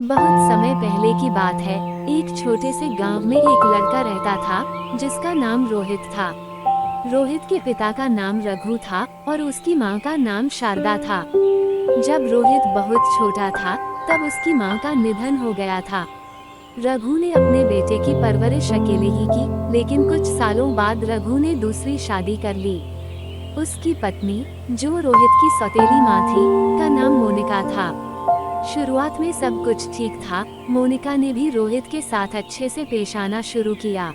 बहुत समय पहले की बात है। एक छोटे से गांव में एक लड़का रहता था जिसका नाम रोहित था। रोहित के पिता का नाम रघु था और उसकी माँ का नाम शारदा था। जब रोहित बहुत छोटा था तब उसकी माँ का निधन हो गया था। रघु ने अपने बेटे की परवरिश अकेले ही की, लेकिन कुछ सालों बाद रघु ने दूसरी शादी कर ली। उसकी पत्नी, जो रोहित की सौतेली माँ थी, का नाम मोनिका था। शुरुआत में सब कुछ ठीक था। मोनिका ने भी रोहित के साथ अच्छे से पेश आना शुरू किया,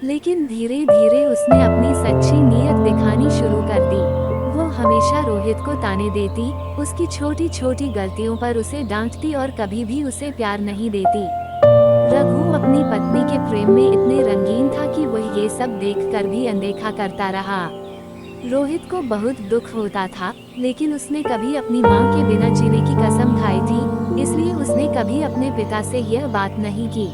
लेकिन धीरे धीरे उसने अपनी सच्ची नीयत दिखानी शुरू कर दी। वो हमेशा रोहित को ताने देती, उसकी छोटी छोटी गलतियों पर उसे डांटती और कभी भी उसे प्यार नहीं देती। रघु अपनी पत्नी के प्रेम में इतने रंगीन था कि वह ये सब देखकर भी अनदेखा करता रहा। रोहित को बहुत दुख होता था, लेकिन उसने कभी अपनी माँ के बिना जीने की कसम खाई थी, इसलिए उसने कभी अपने पिता से यह बात नहीं की।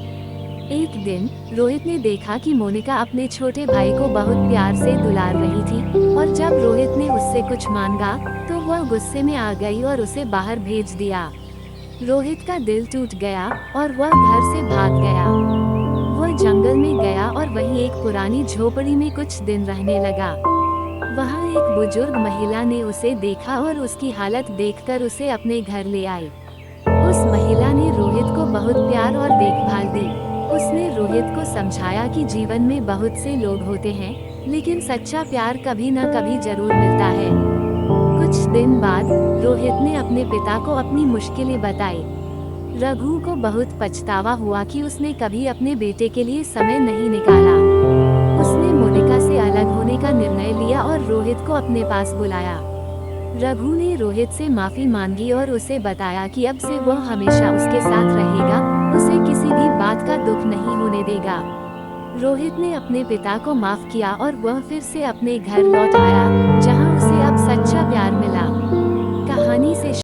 एक दिन रोहित ने देखा कि मोनिका अपने छोटे भाई को बहुत प्यार से दुलार रही थी, और जब रोहित ने उससे कुछ मांगा तो वह गुस्से में आ गई और उसे बाहर भेज दिया। रोहित का दिल टूट गया और वह घर से भाग गया। वह जंगल में गया और वहीं एक पुरानी झोपड़ी में कुछ दिन रहने लगा। वहाँ एक बुजुर्ग महिला ने उसे देखा और उसकी हालत देखकर उसे अपने घर ले आई। उस महिला ने रोहित को बहुत प्यार और देखभाल दी। उसने रोहित को समझाया कि जीवन में बहुत से लोग होते हैं, लेकिन सच्चा प्यार कभी न कभी जरूर मिलता है। कुछ दिन बाद रोहित ने अपने पिता को अपनी मुश्किलें बताई। रघु को बहुत पछतावा हुआ कि उसने कभी अपने बेटे के लिए समय नहीं निकाला। उसने मोनिका से अलग होने का निर्णय लिया और रोहित को अपने पास बुलाया। रघु ने रोहित से माफी मांगी और उसे बताया कि अब से वह हमेशा उसके साथ रहेगा, उसे किसी भी बात का दुख नहीं होने देगा। रोहित ने अपने पिता को माफ किया और वह फिर से अपने घर लौट आया,